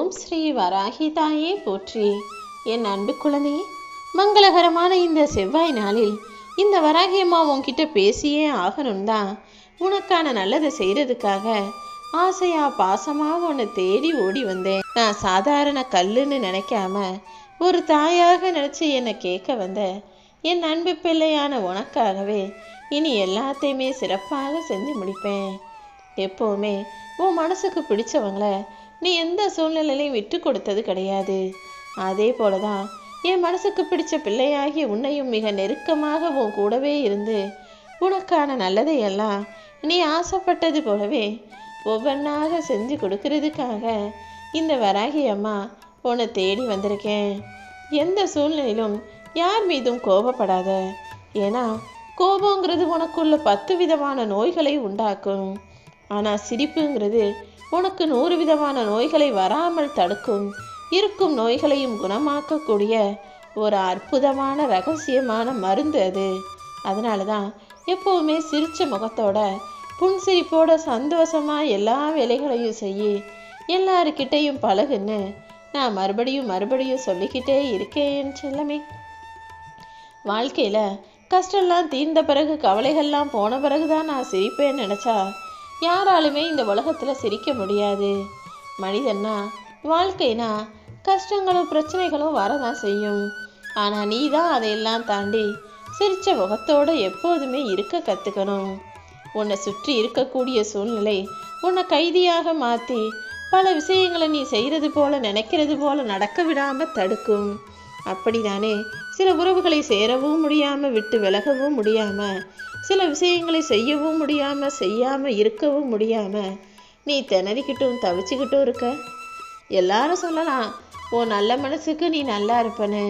ஓம் ஸ்ரீ வராகி தாயே போற்றி. என் அன்பு குழந்தையே, மங்களகரமான இந்த செவ்வாய் நாளில் இந்த வராகி அம்மா உன்கிட்ட பேசியே ஆகணும் தான். உனக்கான நல்லதை செய்கிறதுக்காக ஆசையா பாசமா உன்னை தேடி ஓடி வந்தேன். நான் சாதாரண கல்லுன்னு நினைக்காம ஒரு தாயாக நினச்சி என்னை கேட்க வந்த என் அன்பு பிள்ளையான உனக்காகவே இனி எல்லாத்தையுமே சிறப்பாக செஞ்சு முடிப்பேன். எப்போவுமே உன் மனசுக்கு பிடிச்சவங்கள நீ எந்த சூழ்நிலையிலையும் விட்டு கொடுத்தது கிடையாது. அதே போலதான் என் மனசுக்கு பிடிச்ச பிள்ளையாகிய உன்னையும் மிக நெருக்கமாக உன் கூடவே இருந்து உனக்கான நல்லதையெல்லாம் நீ ஆசைப்பட்டது போலவே ஒவ்வொன்றாக செஞ்சு கொடுக்கறதுக்காக இந்த வராகி அம்மா உன்னை தேடி வந்திருக்கேன். எந்த சூழ்நிலையிலும் யார் மீதும் கோபப்படாத. ஏன்னா கோபங்கிறது உனக்குள்ள 10 விதமான நோய்களை உண்டாக்கும். ஆனால் சிரிப்புங்கிறது உனக்கு 100 விதமான நோய்களை வராமல் தடுக்கும். இருக்கும் நோய்களையும் குணமாக்கக்கூடிய ஒரு அற்புதமான ரகசியமான மருந்து அது. அதனால தான் எப்போவுமே சிரிச்ச முகத்தோட புன்சிரிப்போட சந்தோஷமா எல்லா வேலைகளையும் செய்யி எல்லாருக்கிட்டையும் பழகுன்னு நான் மறுபடியும் சொல்லிக்கிட்டே இருக்கேன் செல்லமே. வாழ்க்கையில் கஷ்டம்லாம் தீர்ந்த பிறகு கவலைகள்லாம் போன பிறகுதான் நான் சிரிப்பேன்னு நினச்சா யாராலுமே இந்த உலகத்தில் சிரிக்க முடியாது. மனிதன்னா வாழ்க்கைனா கஷ்டங்களும் பிரச்சனைகளும் வரதான் செய்யும். ஆனால் நீ தான் அதையெல்லாம் தாண்டி சிரிச்ச முகத்தோடு எப்போதுமே இருக்க கற்றுக்கணும். உன்னை சுற்றி இருக்கக்கூடிய சூழ்நிலை உன்னை கைதியாக மாற்றி பல விஷயங்களை நீ செய்கிறது போல நினைக்கிறது போல நடக்க விடாமல் தடுக்கும். அப்படிதானே சில உறவுகளை சேரவும் முடியாமல் விட்டு விலகவும் முடியாமல், சில விஷயங்களை செய்யவும் முடியாமல் செய்யாமல் இருக்கவும் முடியாமல் நீ திணறிக்கிட்டும் தவிச்சுக்கிட்டும் இருக்க. எல்லாரும் சொல்லலாம் உன் நல்ல மனசுக்கு நீ நல்லா இருப்பனு.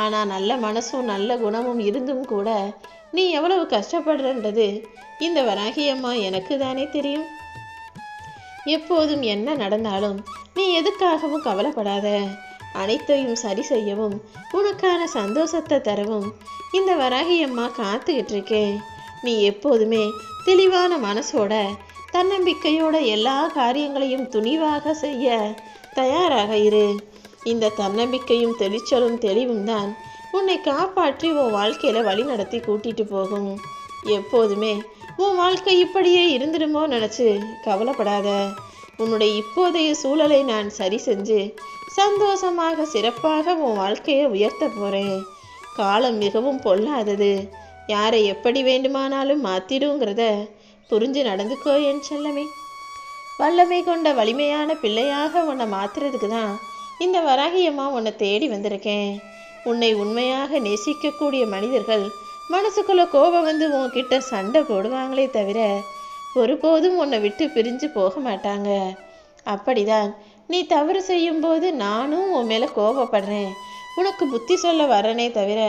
ஆனால் நல்ல மனசும் நல்ல குணமும் இருந்தும் கூட நீ எவ்வளவு கஷ்டப்படுறன்றது இந்த வராகி அம்மா எனக்கு தானே தெரியும். எப்போதும் என்ன நடந்தாலும் நீ எதுக்காகவும் கவலைப்படாத. அனைத்தையும் சரி செய்யவும் உனக்கான சந்தோஷத்தை தரவும் இந்த வராகி அம்மா காத்துக்கிட்டு இருக்கேன். நீ எப்போதுமே தெளிவான மனசோட தன்னம்பிக்கையோட எல்லா காரியங்களையும் துணிவாக செய்ய தயாராக இரு. இந்த தன்னம்பிக்கையும் தெளிச்சலும் தெளிவும் தான் உன்னை காப்பாற்றி உன் வாழ்க்கையில் வழி நடத்தி கூட்டிட்டு போகும். எப்போதுமே உன் வாழ்க்கை இப்படியே இருந்துடுமோ நினச்சி கவலைப்படாத. உன்னுடைய இப்போதைய சூழலை நான் சரி செஞ்சு சந்தோஷமாக சிறப்பாக உன் வாழ்க்கையை உயர்த்த போகிறேன். காலம் மிகவும் பொல்லாதது. யாரை எப்படி வேண்டுமானாலும் மாற்றிடுங்கிறத புரிஞ்சு நடந்துக்கோ என் செல்லமே. வல்லமை கொண்ட வலிமையான பிள்ளையாக உன்னை மாற்றுறதுக்கு தான் இந்த வராகியம்மா உன்னை தேடி வந்திருக்கேன். உன்னை உண்மையாக நேசிக்கக்கூடிய மனிதர்கள் மனசுக்குள்ள கோபம் வந்து உன்கிட்ட சண்டை போடுவாங்களே தவிர ஒருபோதும் உன்னை விட்டு பிரிஞ்சு போக மாட்டாங்க. அப்படிதான் நீ தவறு செய்யும்போது நானும் உன் மேலே கோபப்படுறேன், உனக்கு புத்தி சொல்ல வரனே தவிர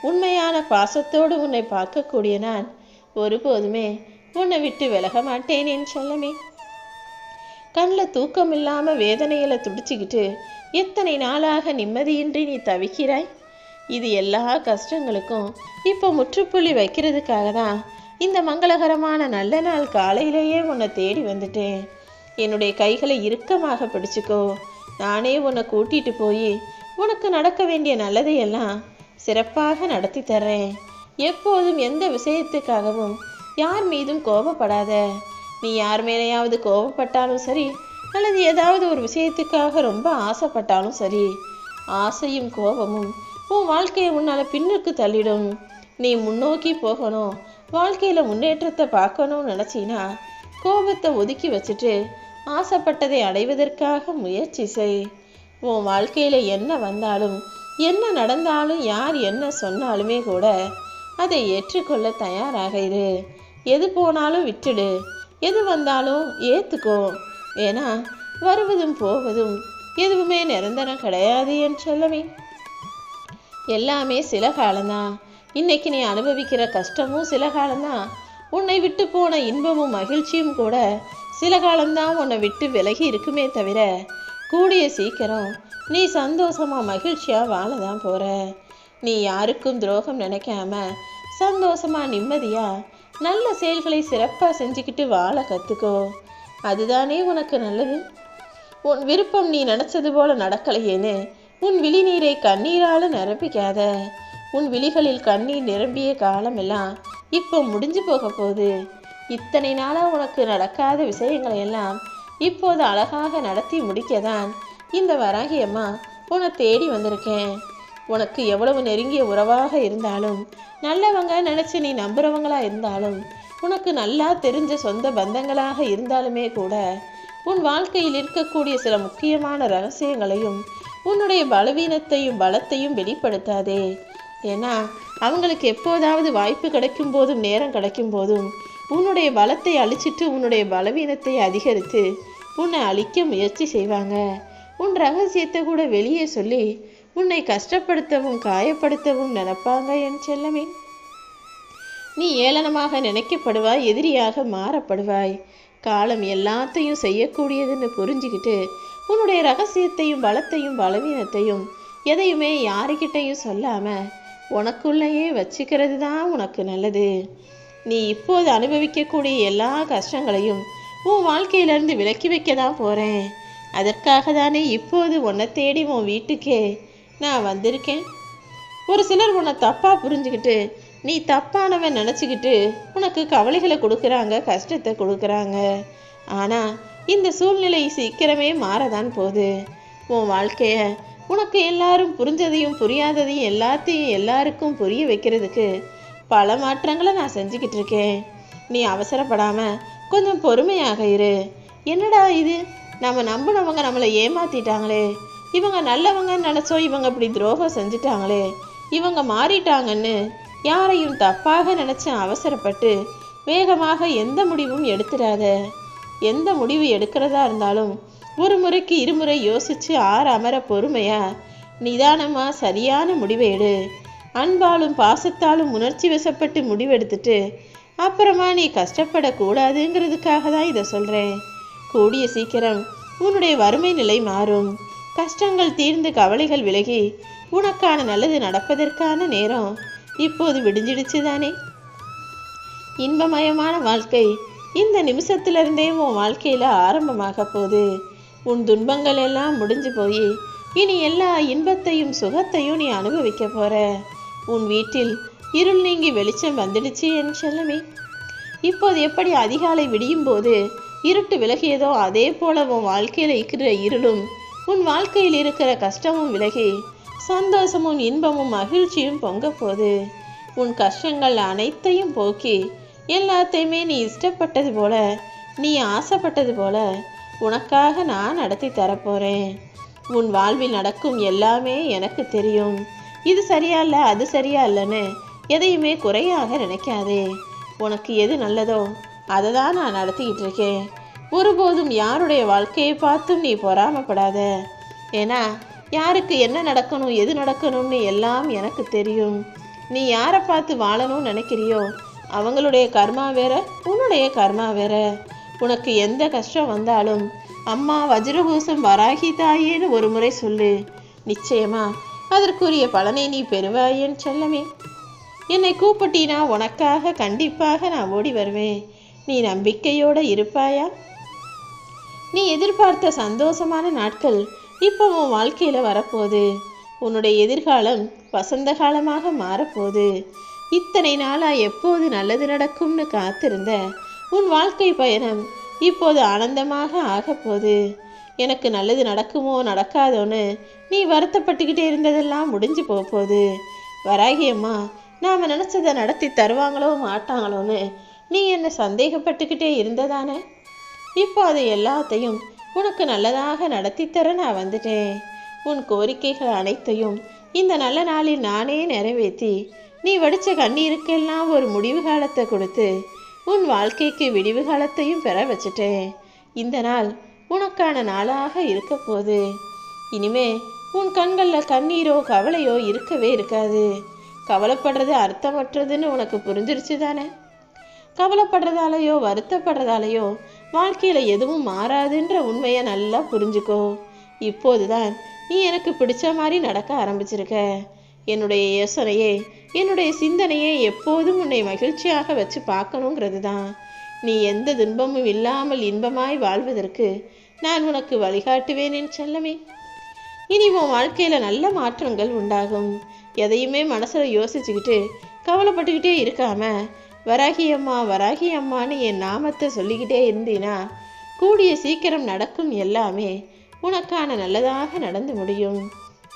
உண்மையான பாசத்தோடு உன்னை பார்க்கக்கூடிய நான் ஒருபோதுமே உன்னை விட்டு விலக மாட்டேனேன்னு சொல்லமே. கண்ணில் தூக்கம் இல்லாமல் வேதனையில் துடிச்சிக்கிட்டு எத்தனை நாளாக நிம்மதியின்றி நீ தவிக்கிறாய். இது எல்லா கஷ்டங்களுக்கும் இப்போ முற்றுப்புள்ளி வைக்கிறதுக்காக தான் இந்த மங்களகரமான நல்ல நாள் காலையிலேயே உன்னை தேடி வந்துட்டேன். என்னுடைய கைகளை இறுக்கமாக பிடிச்சிக்கோ. நானே உன்னை கூட்டிட்டு போய் உனக்கு நடக்க வேண்டிய நல்லதையெல்லாம் சிறப்பாக நடத்தி தர்றேன். எப்போதும் எந்த விஷயத்துக்காகவும் யார் மீதும் கோபப்படாத. நீ யார் மேலேயாவது கோபப்பட்டாலும் சரி, அல்லது ஏதாவது ஒரு விஷயத்துக்காக ரொம்ப ஆசைப்பட்டாலும் சரி, ஆசையும் கோபமும் உன் வாழ்க்கையை உன்னால் பின்னுக்கு தள்ளிடும். நீ முன்னோக்கி போகணும், வாழ்க்கையில் முன்னேற்றத்தை பார்க்கணும்னு நினச்சின்னா கோபத்தை ஒதுக்கி வச்சுட்டு ஆசைப்பட்டதை அடைவதற்காக முயற்சி செய். உன் வாழ்க்கையில் என்ன வந்தாலும் என்ன நடந்தாலும் யார் என்ன சொன்னாலுமே கூட அதை ஏற்றுக்கொள்ள தயாராக இரு. எது போனாலும் விட்டுடு, எது வந்தாலும் ஏற்றுக்கோ. ஏன்னா வருவதும் போவதும் எதுவுமே நிரந்தரம் கிடையாது என் செல்லமே. எல்லாமே சில காலம்தான். இன்னைக்கு நீ அனுபவிக்கிற கஷ்டமும் சில காலம்தான். உன்னை விட்டு போன இன்பமும் மகிழ்ச்சியும் கூட சில காலம்தான் உன்னை விட்டு விலகி இருக்குமே தவிர கூடிய சீக்கிரம் நீ சந்தோஷமா மகிழ்ச்சியா வாழதான் போற. நீ யாருக்கும் துரோகம் நினைக்காம சந்தோஷமா நிம்மதியா நல்ல செயல்களை சிறப்பாக செஞ்சுக்கிட்டு வாழ கற்றுக்கோ. அதுதானே உனக்கு நல்லது. உன் விருப்பம் நீ நினைச்சது போல நடக்கலையேன்னு உன் விழிநீரை கண்ணீரால நிரப்பிக்காத. உன் விழிகளில் கண்ணீர் நிரம்பிய காலமெல்லாம் இப்போ முடிஞ்சு போக போகுது. இத்தனை நாளா உனக்கு நடக்காத விஷயங்களை எல்லாம் இப்போது அழகாக நடத்தி முடிக்கதான் இந்த வராகி அம்மா உன்னை தேடி வந்திருக்கேன். உனக்கு எவ்வளவு நெருங்கிய உறவாக இருந்தாலும், நல்லவங்க நினைச்சு நீ நம்புறவங்களா இருந்தாலும், உனக்கு நல்லா தெரிஞ்ச சொந்த பந்தங்களாக இருந்தாலுமே கூட உன் வாழ்க்கையில் இருக்கக்கூடிய சில முக்கியமான ரகசியங்களையும் உன்னுடைய பலவீனத்தையும் பலத்தையும் வெளிப்படுத்தாதே. ஏன்னா அவங்களுக்கு எப்போதாவது வாய்ப்பு கிடைக்கும் போதும் நேரம் கிடைக்கும் போதும் உன்னுடைய பலத்தை அழிச்சிட்டு உன்னுடைய பலவீனத்தை அதிகரித்து உன்னை அழிக்க முயற்சி செய்வாங்க. உன் ரகசியத்தை கூட வெளியே சொல்லி உன்னை கஷ்டப்படுத்தவும் காயப்படுத்தவும் நினைப்பாங்க. என் செல்லமே, நீ ஏளனமாக நினைக்கப்படுவாய், எதிரியாக மாறப்படுவாய். காலம் எல்லாத்தையும் செய்யக்கூடியதுன்னு புரிஞ்சுக்கிட்டு உன்னுடைய ரகசியத்தையும் பலத்தையும் பலவீனத்தையும் எதையுமே யாருக்கிட்டையும் சொல்லாம உனக்குள்ளேயே வச்சுக்கிறது தான் உனக்கு நல்லது. நீ இப்போது அனுபவிக்கக்கூடிய எல்லா கஷ்டங்களையும் உன் வாழ்க்கையிலிருந்து விலக்கி வைக்க தான் போகிறேன். அதற்காக தானே இப்போது உன்னை தேடி உன் வீட்டுக்கே நான் வந்திருக்கேன். ஒரு சிலர் உன்னை தப்பாக புரிஞ்சுக்கிட்டு நீ தப்பானவன் நினச்சிக்கிட்டு உனக்கு கவலைகளை கொடுக்குறாங்க, கஷ்டத்தை கொடுக்குறாங்க. ஆனால் இந்த சூழ்நிலை சீக்கிரமே மாறதான் போகுது. உன் வாழ்க்கைய உனக்கு எல்லாரும் புரிஞ்சதையும் புரியாததையும் எல்லாத்தையும் எல்லாருக்கும் புரிய வைக்கிறதுக்கு பல மாற்றங்களை நான் செஞ்சுக்கிட்டு இருக்கேன். நீ அவசரப்படாமல் கொஞ்சம் பொறுமையாக இரு. என்னடா இது, நம்ம நம்பினவங்க நம்மளை ஏமாத்திட்டாங்களே, இவங்க நல்லவங்கன்னு நினச்சோம், இவங்க இப்படி துரோகம் செஞ்சுட்டாங்களே, இவங்க மாறிட்டாங்கன்னு யாரையும் தப்பாக நினச்சி அவசரப்பட்டு வேகமாக எந்த முடிவும் எடுத்துடாத. எந்த முடிவு எடுக்கிறதா இருந்தாலும் ஒரு முறைக்கு இருமுறை யோசித்து அமர பொறுமையா நிதானமா சரியான முடிவை எடு. அன்பாலும் பாசத்தாலும் உணர்ச்சி வசப்பட்டு முடிவெடுத்துட்டு அப்புறமா நீ கஷ்டப்படக்கூடாதுங்கிறதுக்காக தான் இதை சொல்கிறேன். கூடிய சீக்கிரம் உன்னுடைய வறுமை நிலை மாறும். கஷ்டங்கள் தீர்ந்து கவலைகள் விலகி உனக்கான நல்லது நடப்பதற்கான நேரம் இப்போது விடிஞ்சிடுச்சு தானே. இன்பமயமான வாழ்க்கை இந்த நிமிஷத்திலிருந்தே உன் வாழ்க்கையில் ஆரம்பமாக போகுது. உன் துன்பங்கள் எல்லாம் முடிஞ்சு போய் இனி எல்லா இன்பத்தையும் சுகத்தையும் நீ அனுபவிக்க போற. உன் வீட்டில் இருள் நீங்கி வெளிச்சம் வந்துடுச்சு என் செல்லமே. இப்போது எப்படி அதிகாலை விடியும் போது இருட்டு விலகியதோ அதே போல உன் வாழ்க்கையில் இருக்கிற இருளும் உன் வாழ்க்கையில் இருக்கிற கஷ்டமும் விலகி சந்தோஷமும் இன்பமும் மகிழ்ச்சியும் பொங்க போகுது. உன் கஷ்டங்கள் அனைத்தையும் போக்கி எல்லாத்தையுமே நீ இஷ்டப்பட்டது போல, நீ ஆசைப்பட்டது போல உனக்காக நான் நடத்தி தரப்போறேன். உன் வாழ்வில் நடக்கும் எல்லாமே எனக்கு தெரியும். இது சரியா இல்லை, அது சரியா இல்லைன்னு எதையுமே குறையாக நினைக்காதே. உனக்கு எது நல்லதோ அதை தான் நான் நடத்திக்கிட்டு இருக்கேன். ஒருபோதும் யாருடைய வாழ்க்கையை பார்த்தும் நீ பொறாமப்படாத. ஏன்னா யாருக்கு என்ன நடக்கணும் எது நடக்கணும்னு எல்லாம் எனக்கு தெரியும். நீ யாரை பார்த்து வாழணும்னு நினைக்கிறியோ அவங்களுடைய கர்மா வேற, உன்னுடைய கர்மா வேற. உனக்கு எந்த கஷ்டம் வந்தாலும் அம்மா வஜ்ரகூசம் வராகி தாயேன்னு ஒரு முறை சொல்லு. நிச்சயமா அதற்குரிய பலனை நீ பெறுவாயேன் செல்லமே. என்னை கூப்பிட்டினா உனக்காக கண்டிப்பாக நான் ஓடி வருவேன். நீ நம்பிக்கையோடு இருப்பாயா? நீ எதிர்பார்த்த சந்தோஷமான நாட்கள் இப்போ உன் வாழ்க்கையில் வரப்போகுது. உன்னுடைய எதிர்காலம் வசந்த காலமாக மாறப்போகுது. இத்தனை நாளாக எப்போது நல்லது நடக்கும்னு காத்திருந்த உன் வாழ்க்கை பயணம் இப்போது ஆனந்தமாக ஆகப்போகுது. எனக்கு நல்லது நடக்குமோ நடக்காதோன்னு நீ வருத்தப்பட்டுக்கிட்டே இருந்ததெல்லாம் முடிஞ்சு போகுது. வராகி அம்மா நாம் நினச்சதை நடத்தி தருவாங்களோ மாட்டாங்களோன்னு நீ என்ன சந்தேகப்பட்டுக்கிட்டே இருந்ததானே. இப்போ அது எல்லாத்தையும் உனக்கு நல்லதாக நடத்தி தர நான் வந்துட்டேன். உன் கோரிக்கைகள் அனைத்தையும் இந்த நல்ல நாளில் நானே நிறைவேற்றி நீ வடித்த கண்ணீருக்கெல்லாம் ஒரு முடிவு காலத்தை கொடுத்து உன் வாழ்க்கைக்கு விடிவு காலத்தையும் பெற வச்சுட்டேன். இந்த நாள் உனக்கான நாளாக இருக்க போகுது. இனிமே உன் கண்களில் கண்ணீரோ கவலையோ இருக்கவே இருக்காது. கவலைப்படுறது அர்த்தமற்றதுன்னு உனக்கு புரிஞ்சிருச்சு தானே. கவலைப்படுறதாலையோ வருத்தப்படுறதாலையோ வாழ்க்கையில் எதுவும் மாறாதுன்ற உண்மையை நல்லா புரிஞ்சுக்கோ. இப்போதுதான் நீ எனக்கு பிடிச்ச மாதிரி நடக்க ஆரம்பிச்சிருக்க. என்னுடைய யோசனையே என்னுடைய சிந்தனையே எப்போதும் உன்னை மகிழ்ச்சியாக வச்சு பார்க்கணுங்கிறது தான். நீ எந்த துன்பமும் இல்லாமல் இன்பமாய் வாழ்வதற்கு நான் உனக்கு வழிகாட்டுவேன் என் செல்லமே. இனி உன் வாழ்க்கையில நல்ல மாற்றங்கள் உண்டாகும். எதையுமே மனசுல யோசிச்சுக்கிட்டு கவலைப்பட்டுக்கிட்டே இருக்காம வராகி அம்மா வராகி அம்மான்னு என் நாமத்தை சொல்லிக்கிட்டே இருந்தீனா கூடிய சீக்கிரம் நடக்கும் எல்லாமே உனக்கான நல்லதாக நடந்து முடியும்.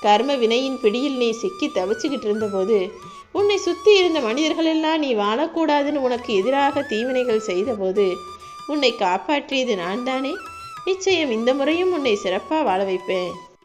கர்ம வினையின் பிடியில் நீ சிக்கி தவிச்சுக்கிட்டு இருந்தபோது உன்னை சுற்றி இருந்த மனிதர்கள் எல்லாம் நீ வாழக்கூடாதுன்னு உனக்கு எதிராக தீவினைகள் செய்தபோது உன்னை காப்பாற்றியது நான் தானே. நிச்சயம் இந்த முறையும் உன்னை சிறப்பாக வாழ வைப்பேன்.